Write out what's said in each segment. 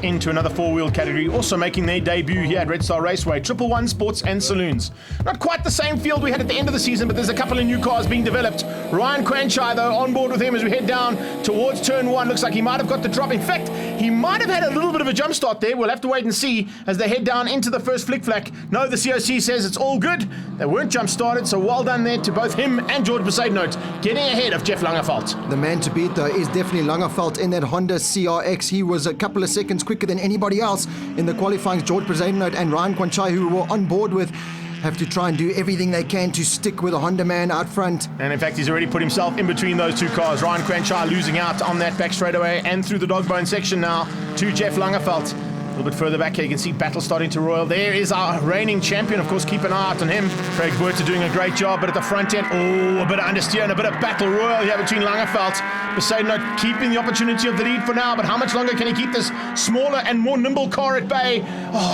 Into another four-wheel category, also making their debut here at Red Star Raceway, 111 Sports and Saloons. Not quite the same field we had at the end of the season, but there's a couple of new cars being developed. Ryan Quan-Chai, though, on board with him as we head down towards turn one. Looks like he might have got the drop. In fact, he might have had a little bit of a jump start there. We'll have to wait and see as they head down into the first flick-flack. No, the COC says it's all good. They weren't jump started, so well done there to both him and George Besaidnout, getting ahead of Jeff Langerveld. The man to beat, though, is definitely Langerveld in that Honda CRX. He was a couple of seconds quicker than anybody else in the qualifying. George Besaidnout and Ryan Quan-Chai, who we were on board with, have to try and do everything they can to stick with a Honda man out front. And in fact, he's already put himself in between those two cars. Ryan Quan-Chai losing out on that back straightaway and through the dog bone section now to Jeff Langerveld. A little bit further back here, you can see battle starting to roil. There is our reigning champion. Of course, keep an eye out on him. Craig Buerter doing a great job, but at the front end, a bit of understeer and a bit of battle royal here between Langerveld. Besaidnout keeping the opportunity of the lead for now, but how much longer can he keep this smaller and more nimble car at bay?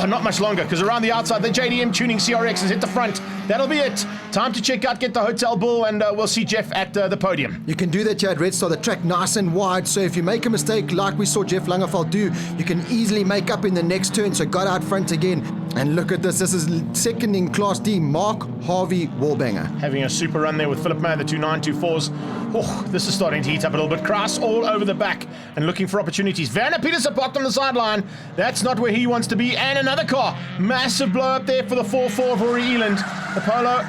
Not much longer, because around the outside, the JDM tuning CRX has hit the front. That'll be it. Time to check out, get the hotel bill, and we'll see Jeff at the podium. You can do that here at Red Star, the track nice and wide, so if you make a mistake like we saw Jeff Langerveld do, you can easily make up in the next turn, so got out front again. And look at this is second in Class D, Mark Harvey Wallbanger. Having a super run there with Phillip Meyer, the 2924s. This is starting to heat up a little bit. Kraus all over the back and looking for opportunities. Werner Petersen parked on the sideline. That's not where he wants to be. And another car. Massive blow up there for the 4-4 of Rory Eland. The Polo.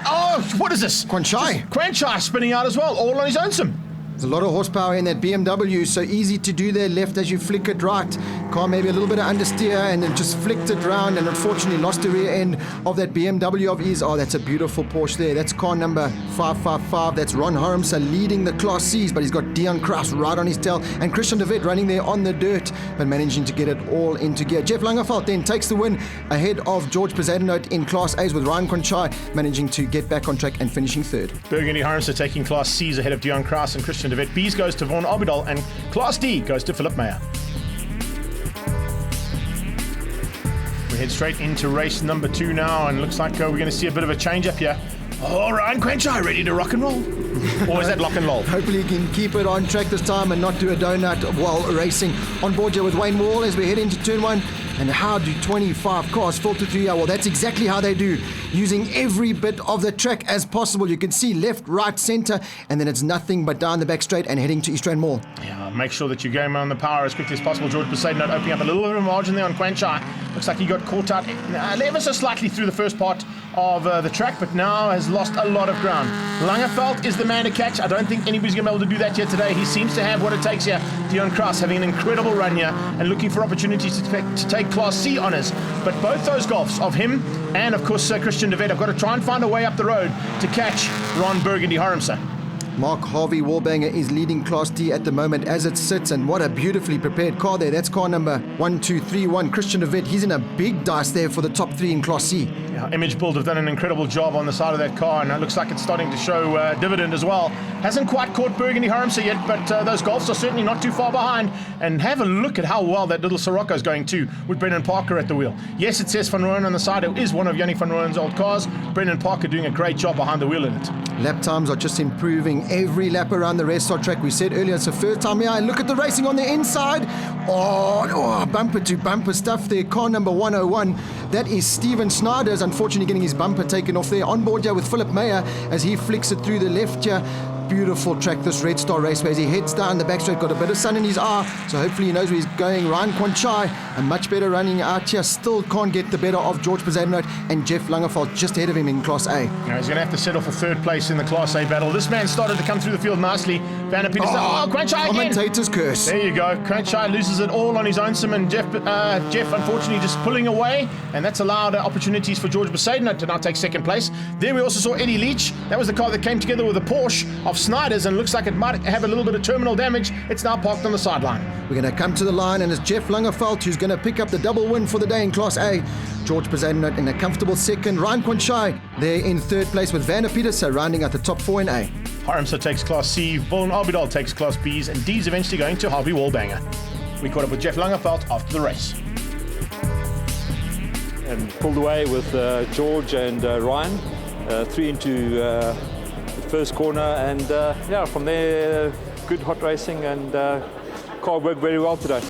What is this? Quan-Chai. Quan-Chai spinning out as well, all on his own sim. There's a lot of horsepower in that BMW, so easy to do there left as you flick it right. Car maybe a little bit of understeer and then just flicked it round and unfortunately lost the rear end of that BMW of his. That's a beautiful Porsche there. That's car number 555. That's Ron Harmser leading the Class Cs, but he's got Dion Kraus right on his tail and Christian de Wet running there on the dirt, but managing to get it all into gear. Jeff Langerveld then takes the win ahead of George Besaidnout in Class A's, with Ryan Quan-Chai managing to get back on track and finishing third. Burgundy Harmser taking Class C's ahead of Dion Kraus and Christian de Wet. B's goes to Vaughan Obidal and Class D goes to Phillip Meyer. We head straight into race number 2 now, and looks like we're going to see a bit of a change up here. Ryan Quan-Chai ready to rock and roll. Or is that lock and roll? Hopefully he can keep it on track this time and not do a donut while racing. On board here with Wayne Wall as we head into turn 1. And how do 25 cars filter through here? Well, that's exactly how they do, using every bit of the track as possible. You can see left, right, center, and then it's nothing but down the back straight and heading to East Rand Mall. Yeah, make sure that you go on the power as quickly as possible. George Besaidnout opening up a little bit of a margin there on Quan-Chai. Looks like he got caught out ever so slightly through the first part of the track, but now has lost a lot of ground. Langerveld is the man to catch. I don't think anybody's going to be able to do that here today. He seems to have what it takes here. Dion Kraus having an incredible run here and looking for opportunities to take Class C honours. But both those golfs of him and, of course, Christian de Wet have got to try and find a way up the road to catch Ron Burgundy Harmser. Mark Harvey Wallbanger is leading Class D at the moment as it sits, and what a beautifully prepared car there. That's car number 1231, Christian de Wet. He's in a big dice there for the top 3 in Class C. Yeah, Image Build have done an incredible job on the side of that car, and it looks like it's starting to show dividend as well. Hasn't quite caught Burgundy Harmser yet, but those Golfs are certainly not too far behind. And have a look at how well that little Sirocco is going too, with Brendan Parker at the wheel. Yes, it says Van Rooyen on the side. It is one of Yannick Van Rooyen's old cars. Brendan Parker doing a great job behind the wheel in it. Lap times are just improving every lap around the Red Star track. We said earlier it's the first time here. Look at the racing on the inside. Bumper to bumper stuff there. Car number 101. That is Steven Snyder's, unfortunately getting his bumper taken off there. On board here with Phillip Meyer as he flicks it through the left here. Beautiful track, this Red Star Raceway, as he heads down the back straight. Got a bit of sun in his eye, so hopefully he knows where he's going. Ryan Quan-Chai, a much better running out here, still can't get the better of George Besaidnout, and Jeff Langerveld just ahead of him in Class A. Now he's going to have to settle for third place in the Class A battle. This man started to come through the field nicely. Werner Petersen, Quan-Chai again. Commentator's curse. There you go. Quan-Chai loses it all on his own sim, and Jeff unfortunately just pulling away, and that's allowed opportunities for George Besaidnout to now take second place. There we also saw Eddie Leach. That was the car that came together with a Porsche of Snyder's, and looks like it might have a little bit of terminal damage. It's now parked on the sideline. We're going to come to the line, and it's Jeff Langerveld who's going to pick up the double win for the day in Class A. George Besaidnout in a comfortable second. Ryan Quan-Chai there in third place with Werner Petersen rounding out the top 4 in A. Harmser takes Class C, Vaughan Obidal takes Class B's, and D's eventually going to Harvey Wallbanger. We caught up with Jeff Langerveld after the race. And pulled away with George and Ryan, 3 into the first corner, and from there, good hot racing, and car worked very well today.